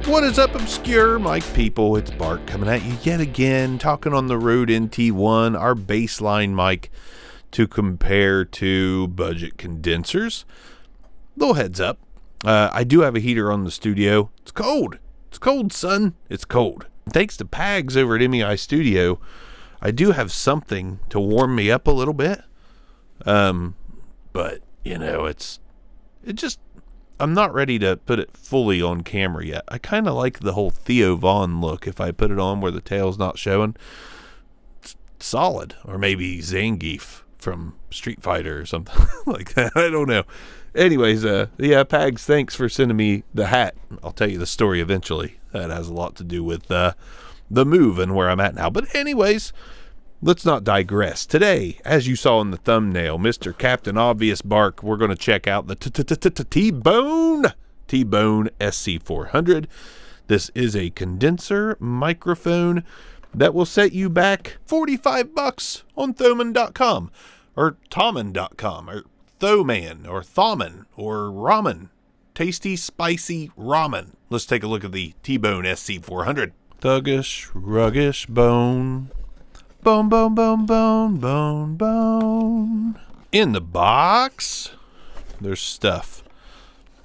What is up, obscure mic people? It's Bart coming at you yet again, talking on the Rode NT1, our baseline mic to compare to budget condensers. Little heads up, I do have a heater on the studio. It's cold. It's cold, son. It's cold. Thanks to Pags over at MEI Studio, I do have something to warm me up a little bit. But, you know, I'm not ready to put it fully on camera yet. I kind of like the whole Theo Von look if I put it on where the tail's not showing. It's solid. Or maybe Zangief from Street Fighter or something like that. I don't know. Anyways, yeah, Pags, thanks for sending me the hat. I'll tell you the story eventually. That has a lot to do with the move and where I'm at now. But anyways, let's not digress. Today, as you saw in the thumbnail, Mr. Captain Obvious Bark, we're going to check out the t.bone sc400. This is a condenser microphone that will set you back $45 on thoman.com or toman.com or thoman or thoman or ramen. Tasty, spicy ramen. Let's take a look at the t.bone sc400. Thuggish, ruggish bone. Bone, bone, bone, bone, bone, bone. In the box, there's stuff.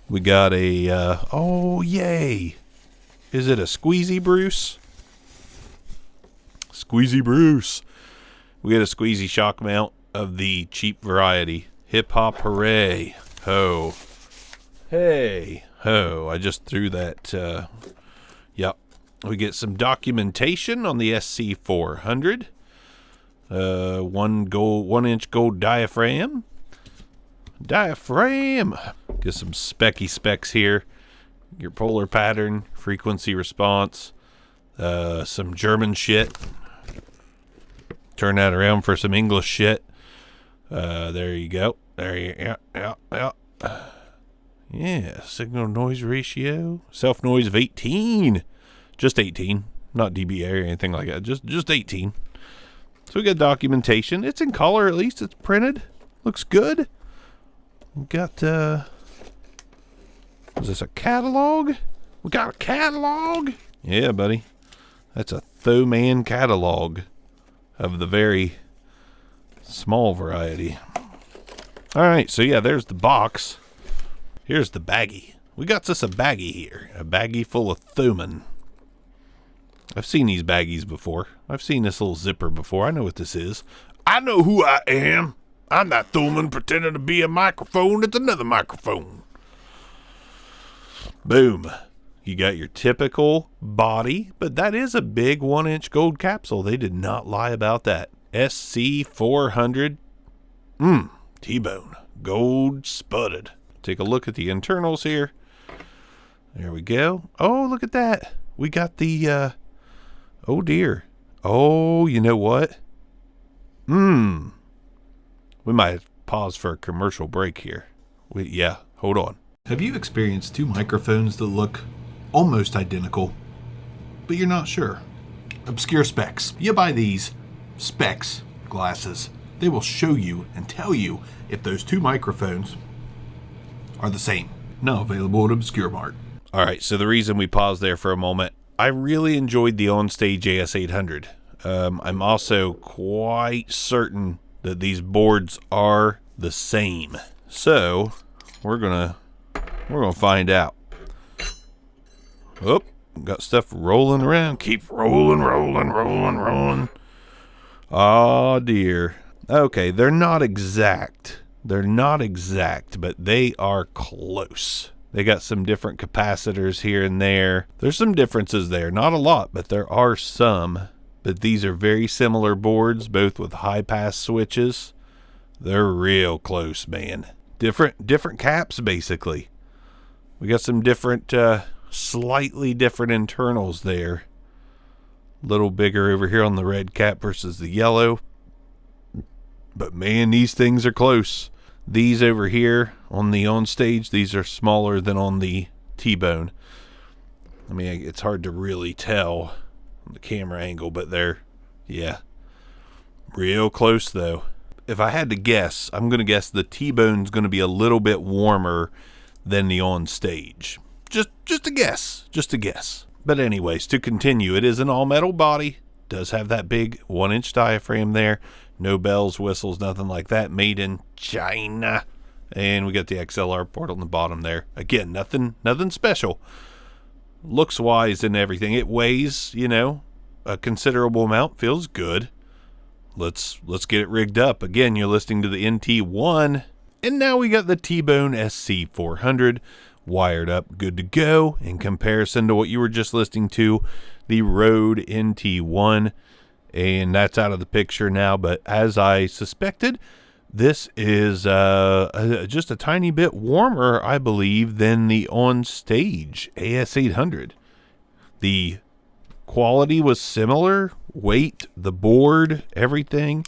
We got a, oh, yay. Is it a Squeezy Bruce? Squeezy Bruce. We got a Squeezy shock mount of the cheap variety. Hip hop hooray. Ho. Hey. Ho. I just threw that, yep. We get some documentation on the sc400. 1 inch gold diaphragm. Get some specky specs here. Your polar pattern, frequency response, some German shit. Turn that around for some English shit. There you go. Yeah, signal noise ratio. Self noise of 18. Just 18. Not dBA or anything like that. Just 18. So we got documentation. It's in color, at least. It's printed. Looks good. We got, is this a catalog? We got a catalog? Yeah, buddy. That's a Thoman catalog of the very small variety. All right, so yeah, there's the box. Here's the baggie. We got us a baggie here. A baggie full of Thoman. I've seen these baggies before. I've seen this little zipper before. I know what this is. I know who I am. I'm not Thoman pretending to be a microphone. It's another microphone. Boom. You got your typical body, but that is a big 1 inch gold capsule. They did not lie about that. SC400. T-bone. Gold sputted. Take a look at the internals here. There we go. Oh, look at that. We got the, oh dear. Oh, you know what? We might pause for a commercial break here. Yeah, hold on. Have you experienced two microphones that look almost identical, but you're not sure? Obscure specs. You buy these specs glasses. They will show you and tell you if those two microphones are the same. Now available at Obscure Mart. All right, so the reason we paused there for a moment, I really enjoyed the OnStage AS800. I'm also quite certain that these boards are the same. So we're gonna find out. Oh, got stuff rolling around. Keep rolling. Oh dear. Okay, they're not exact. But they are close. They got some different capacitors here and there. There's some differences there. Not a lot, but there are some. But these are very similar boards, both with high-pass switches. They're real close, man. Different caps, basically. We got some different, slightly different internals there. A little bigger over here on the red cap versus the yellow. But man, these things are close. These over here on the OnStage, these are smaller than on the t.bone. I mean, it's hard to really tell on the camera angle, but they're, yeah, real close though. If I had to guess, I'm going to guess the t.bone's going to be a little bit warmer than the OnStage. Just a guess. Just a guess. But anyways, to continue, it is an all-metal body. Does have that big 1-inch diaphragm there. No bells, whistles, nothing like that. Made in China. And we got the XLR port on the bottom there. Again, nothing special. Looks wise and everything. It weighs, you know, a considerable amount. Feels good. Let's get it rigged up. Again, you're listening to the NT1. And now we got the T.bone sc400 wired up, good to go. In comparison to what you were just listening to, the Rode NT1. And that's out of the picture now. But as I suspected, this is just a tiny bit warmer, I believe, than the on-stage AS800. The quality was similar. Weight, the board, everything,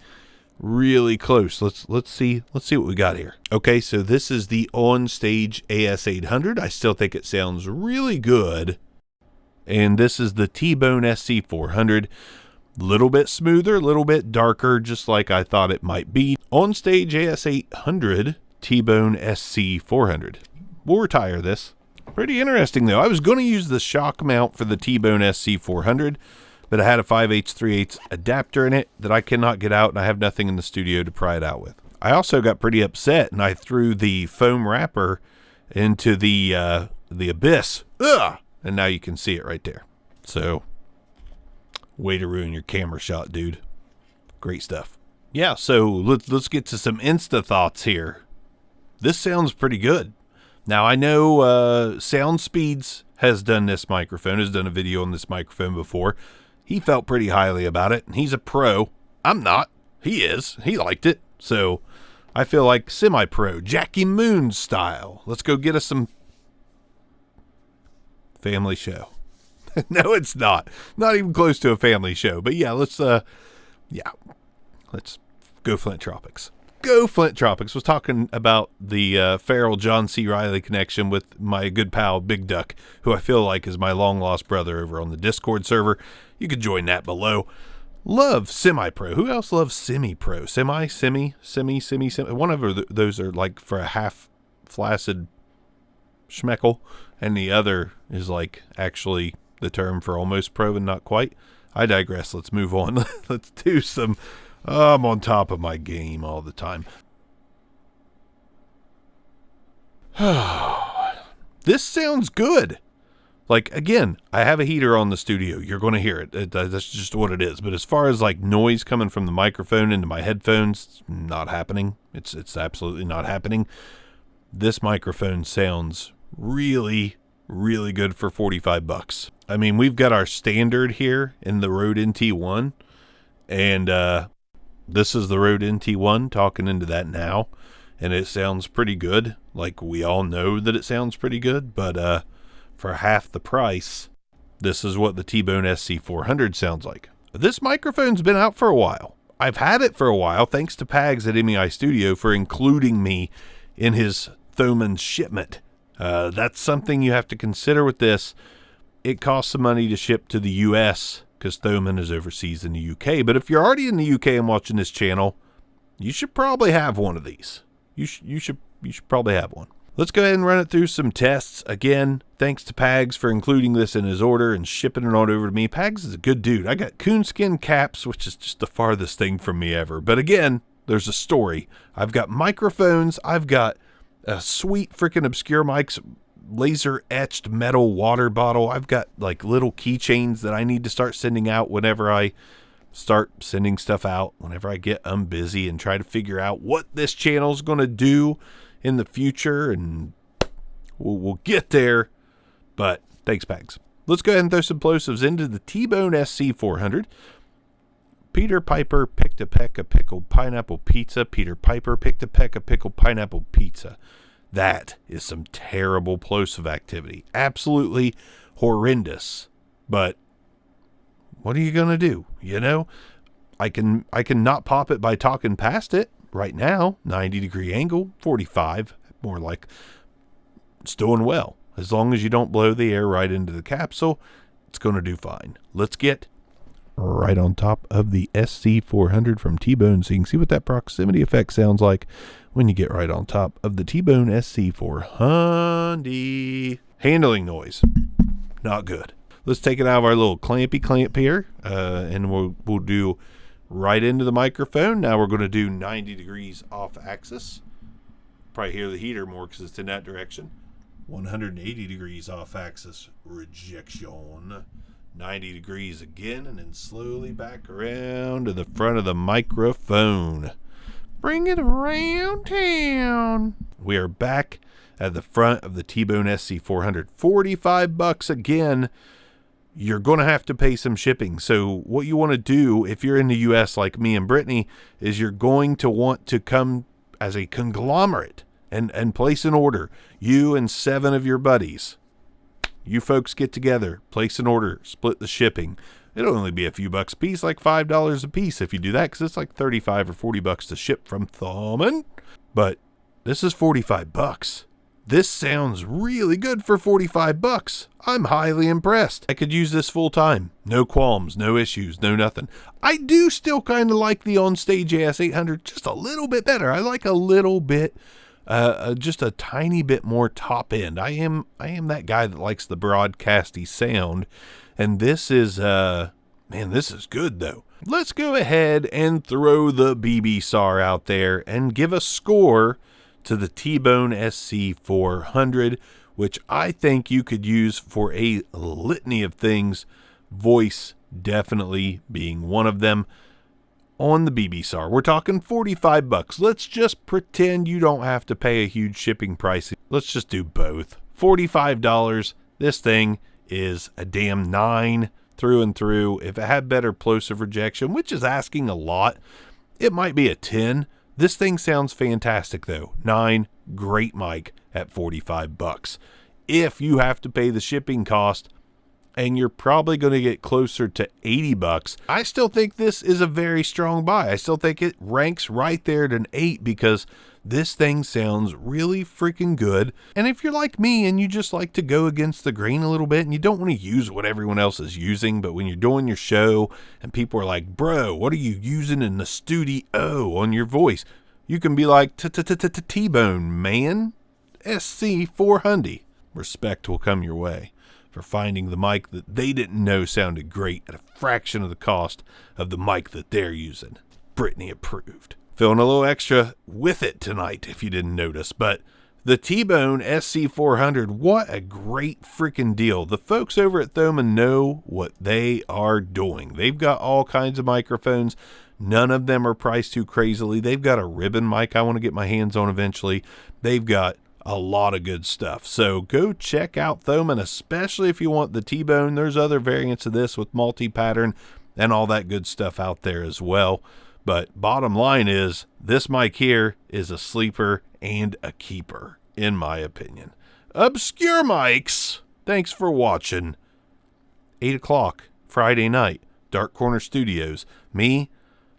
really close. Let's see what we got here. Okay, so this is the on-stage AS800. I still think it sounds really good. And this is the T.bone sc400. Little bit smoother, little bit darker, just like I thought it might be. On-stage AS800, T.bone sc400. We'll retire this. Pretty interesting, though. I was going to use the shock mount for the T.bone sc400, but I had a 5/8 3/8 adapter in it that I cannot get out, and I have nothing in the studio to pry it out with. I also got pretty upset, and I threw the foam wrapper into the abyss. Ugh! And now you can see it right there. So, way to ruin your camera shot, dude. Great stuff. Yeah, so let's get to some Insta thoughts here. This sounds pretty good. Now, I know Sound Speeds has done this microphone, has done a video on this microphone before. He felt pretty highly about it. He's a pro. I'm not. He is. He liked it. So I feel like semi-pro, Jackie Moon style. Let's go get us some family show. No, it's not. Not even close to a family show. But yeah, let's go Flint Tropics. Go Flint Tropics. Was talking about the Farrell John C. Reilly connection with my good pal Big Duck, who I feel like is my long lost brother over on the Discord server. You could join that below. Love semi-pro. Who else loves semi-pro? Semi. One of those are like for a half flaccid schmeckle, and the other is like actually the term for almost pro and not quite. I digress. Let's move on. Let's do some. I'm on top of my game all the time. This sounds good. Like, again, I have a heater on the studio. You're going to hear it. That's just what it is. But as far as like noise coming from the microphone into my headphones, it's not happening. It's absolutely not happening. This microphone sounds really, really good for $45. I mean, we've got our standard here in the Rode NT1, and this is the Rode NT1 talking into that now, and it sounds pretty good. Like, we all know that it sounds pretty good, but for half the price, this is what the T.bone sc400 sounds like. This microphone's been out for a while. I've had it for a while, thanks to Pags at MEI Studio for including me in his Thomann shipment. That's something you have to consider with this. It costs some money to ship to the US because Thomann is overseas in the UK. But if you're already in the UK and watching this channel, you should probably have one of these. You should probably have one. Let's go ahead and run it through some tests. Again, thanks to Pags for including this in his order and shipping it on over to me. Pags is a good dude. I got coonskin caps, which is just the farthest thing from me ever. But again, there's a story. I've got microphones. I've got a sweet freaking Obscure Mics laser etched metal water bottle. I've got like little keychains that I need to start sending out whenever I start sending stuff out, whenever I get busy and try to figure out what this channel is going to do in the future, and we'll get there. But thanks, Pags. Let's go ahead and throw some plosives into the T.bone sc400. Peter Piper picked a peck of pickled pineapple pizza. Peter Piper picked a peck of pickled pineapple pizza. That is some terrible plosive activity. Absolutely horrendous. But what are you going to do? You know, I can not pop it by talking past it right now. 90-degree angle, 45, more like it's doing well. As long as you don't blow the air right into the capsule, it's going to do fine. Let's get right on top of the SC400 from T.bone so you can see what that proximity effect sounds like when you get right on top of the T.bone sc400. Handling noise, not good. Let's take it out of our little clampy clamp here, and we'll do right into the microphone. Now we're going to do 90 degrees off axis. Probably hear the heater more because it's in that direction. 180 degrees off axis, rejection. 90 degrees again, and then slowly back around to the front of the microphone. Bring it around town. We are back at the front of the T.bone sc400. $45 again. You're going to have to pay some shipping. So what you want to do if you're in the US like me and Brittany is you're going to want to come as a conglomerate and place an order. You and 7 of your buddies. You folks get together, place an order, split the shipping. It'll only be a few bucks a piece, like $5 a piece if you do that, because it's like $35 or $40 to ship from Thurman. But this is $45. This sounds really good for $45. I'm highly impressed. I could use this full time. No qualms, no issues, no nothing. I do still kind of like the Onstage AS800 just a little bit better. I like a little bit, just a tiny bit more top end. I am that guy that likes the broadcasty sound. And this is, man, this is good though. Let's go ahead and throw the BB SAR out there and give a score to the T.bone sc400, which I think you could use for a litany of things, voice definitely being one of them. On the BB SAR, we're talking $45. Let's just pretend you don't have to pay a huge shipping price. Let's just do both. $45. This thing is a damn 9 through and through. If it had better plosive rejection, which is asking a lot, it might be a 10. This thing sounds fantastic though. 9, great mic at $45. If you have to pay the shipping cost, and you're probably going to get closer to $80, I still think this is a very strong buy. I still think it ranks right there at an 8 because this thing sounds really freaking good. And if you're like me and you just like to go against the grain a little bit and you don't want to use what everyone else is using, but when you're doing your show and people are like, bro, what are you using in the studio on your voice? You can be like, T.bone, man. SC400. Respect will come your way for finding the mic that they didn't know sounded great at a fraction of the cost of the mic that they're using. Brittany approved. Feeling a little extra with it tonight if you didn't notice, but the T.bone sc400, what a great freaking deal. The folks over at Thomann know what they are doing. They've got all kinds of microphones. None of them are priced too crazily. They've got a ribbon mic I want to get my hands on eventually. They've got a lot of good stuff. So go check out Thomann, especially if you want the T.bone. There's other variants of this with multi-pattern and all that good stuff out there as well. But bottom line is, this mic here is a sleeper and a keeper, in my opinion. Obscure mics, thanks for watching. 8 o'clock, Friday night, Dark Corner Studios. Me,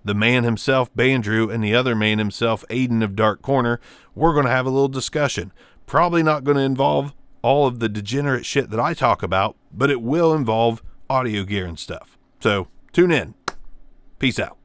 the man himself, Bandrew, and the other man himself, Aiden of Dark Corner, we're going to have a little discussion. Probably not going to involve all of the degenerate shit that I talk about, but it will involve audio gear and stuff. So tune in. Peace out.